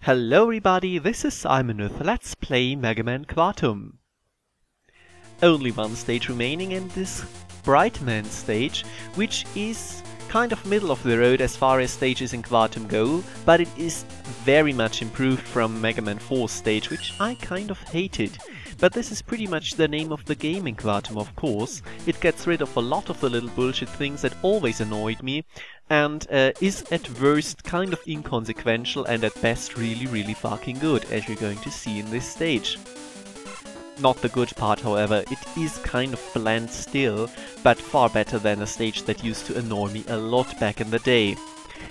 Hello everybody, this is Simon with Let's Play Mega Man Quantum. Only one stage remaining in this Brightman stage, which is kind of middle of the road as far as stages in Quantum go, but it is very much improved from Mega Man 4's stage, which I kind of hated. But this is pretty much the name of the game in Quantum, of course. It gets rid of a lot of the little bullshit things that always annoyed me, and is at worst kind of inconsequential and at best really fucking good, as you're going to see in this stage. Not the good part, however, it is kind of bland still, but far better than a stage that used to annoy me a lot back in the day.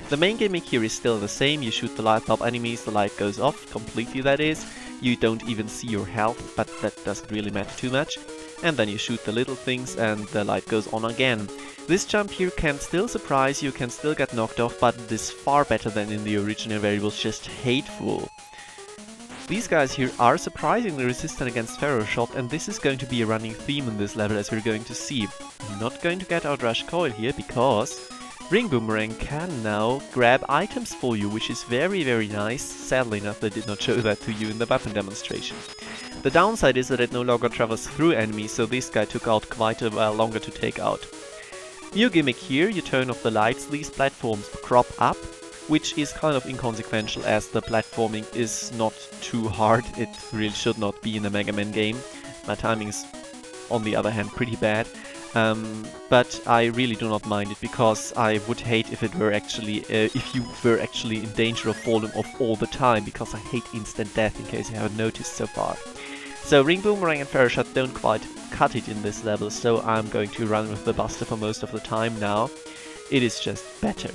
The main gimmick here is still the same. You shoot the light bulb enemies, the light goes off, completely that is. You don't even see your health, but that doesn't really matter too much. And then you shoot the little things and the light goes on again. This jump here can still surprise you, can still get knocked off, but it is far better than in the original where it was just hateful. These guys here are surprisingly resistant against Pharaoh Shot, and this is going to be a running theme in this level, as we're going to see. I'm not going to get out Rush Coil here because Ring Boomerang can now grab items for you, which is very nice. Sadly enough, they did not show that to you in the weapon demonstration. The downside is that it no longer travels through enemies, so this guy took out quite a while longer to take out. New gimmick here, you turn off the lights, these platforms crop up, which is kind of inconsequential as the platforming is not too hard. It really should not be in a Mega Man game. My timing is, on the other hand, pretty bad. But I really do not mind it, because I would hate if it were actually, if you were actually in danger of falling off all the time, because I hate instant death, in case you haven't noticed so far. So Ring Boomerang and Pharaoh Shot don't quite cut it in this level, so I'm going to run with the Buster for most of the time now. It is just better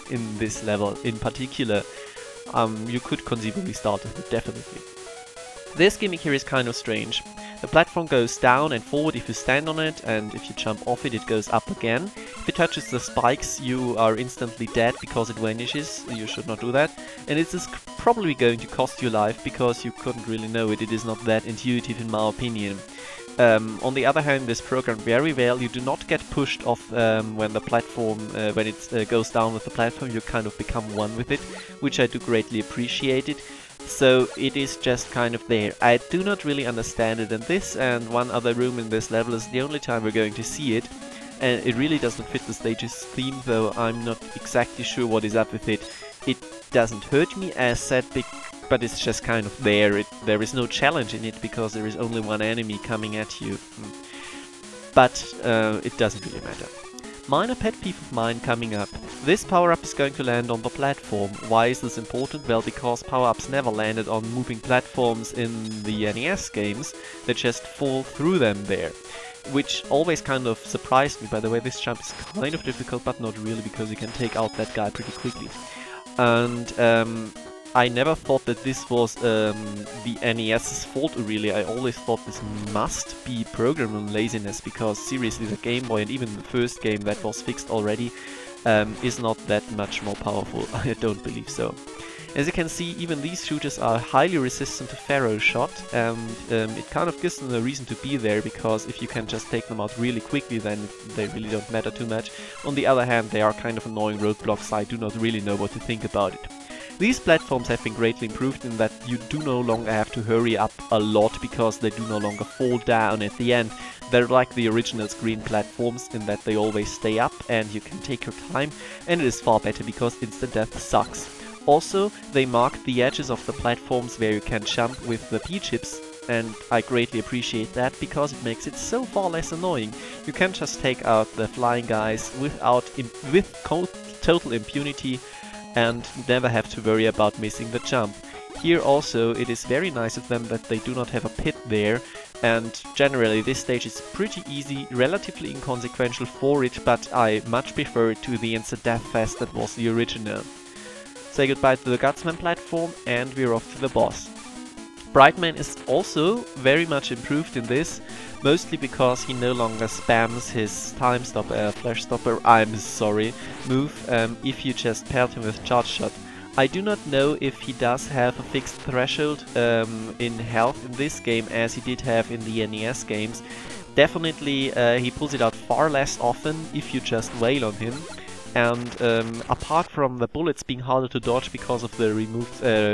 in this level in particular. You could conceivably start with it, definitely. This gimmick here is kind of strange. The platform goes down and forward if you stand on it, and if you jump off it, it goes up again. If it touches the spikes, you are instantly dead because it vanishes. You should not do that. And it is probably going to cost you life because you couldn't really know it. It is not that intuitive in my opinion. On the other hand, this programmed very well. You do not get pushed off when the platform, when it goes down with the platform. You kind of become one with it, which I do greatly appreciate it. So it is just kind of there. I do not really understand it, and this and one other room in this level is the only time we're going to see it. And it really doesn't fit the stage's theme, though I'm not exactly sure what is up with it. It doesn't hurt me as said, but it's just kind of there. There is no challenge in it because there is only one enemy coming at you. But it doesn't really matter. Minor pet peeve of mine coming up. This power-up is going to land on the platform. Why is this important? Well, because power-ups never landed on moving platforms in the NES games. They just fall through them there. Which always kind of surprised me. By the way, this jump is kind of difficult, but not really, because you can take out that guy pretty quickly. And I never thought that this was the NES's fault, really. I always thought this must be programming laziness, because seriously, the Game Boy and even the first game that was fixed already is not that much more powerful. I don't believe so. As you can see, even these shooters are highly resistant to Pharaoh Shot, and it kind of gives them a reason to be there, because if you can just take them out really quickly, then they really don't matter too much. On the other hand, they are kind of annoying roadblocks, so I do not really know what to think about it. These platforms have been greatly improved in that you do no longer have to hurry up a lot, because they do no longer fall down at the end. They're like the original screen platforms in that they always stay up and you can take your time, and it is far better because instant death sucks. Also, they mark the edges of the platforms where you can jump with the P-chips, and I greatly appreciate that because it makes it so far less annoying. You can just take out the flying guys with total impunity and never have to worry about missing the jump. Here also, it is very nice of them that they do not have a pit there, and generally this stage is pretty easy, relatively inconsequential for it, but I much prefer it to the instant death fest that was the original. Say goodbye to the Gutsman platform, and we're off to the boss. Brightman is also very much improved in this, mostly because he no longer spams his time stopper, flash stopper, move if you just pelt him with Charge Shot. I do not know if he does have a fixed threshold in health in this game as he did have in the NES games. Definitely he pulls it out far less often if you just wail on him. And apart from the bullets being harder to dodge because of the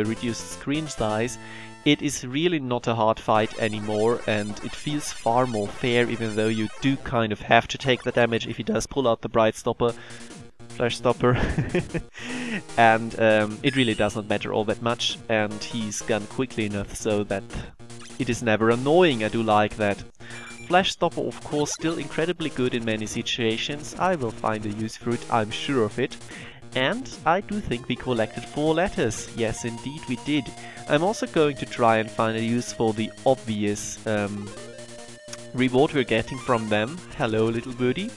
reduced screen size, it is really not a hard fight anymore, and it feels far more fair, even though you do kind of have to take the damage if he does pull out the Flash Stopper. And it really does not matter all that much, and he's gone quickly enough so that it is never annoying. I do like that. Flash Stopper, of course, still incredibly good in many situations. I will find a use for it, I'm sure of it. And I do think we collected 4 letters. Yes, indeed we did. I'm also going to try and find a use for the obvious reward we're getting from them. Hello, little birdie.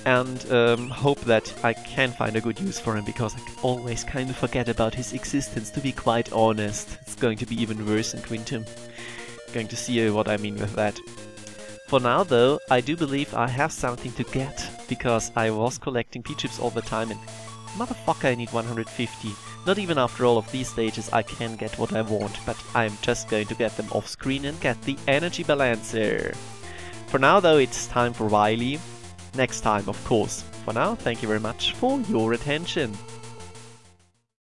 And hope that I can find a good use for him, because I always kind of forget about his existence, to be quite honest. It's going to be even worse in Quintum. Going to see what I mean with that. For now though, I do believe I have something to get, because I was collecting P-chips all the time and motherfucker, I need 150. Not even after all of these stages I can get what I want, but I'm just going to get them off screen and get the energy balancer. For now though, it's time for Wily. Next time, of course. For now, thank you very much for your attention.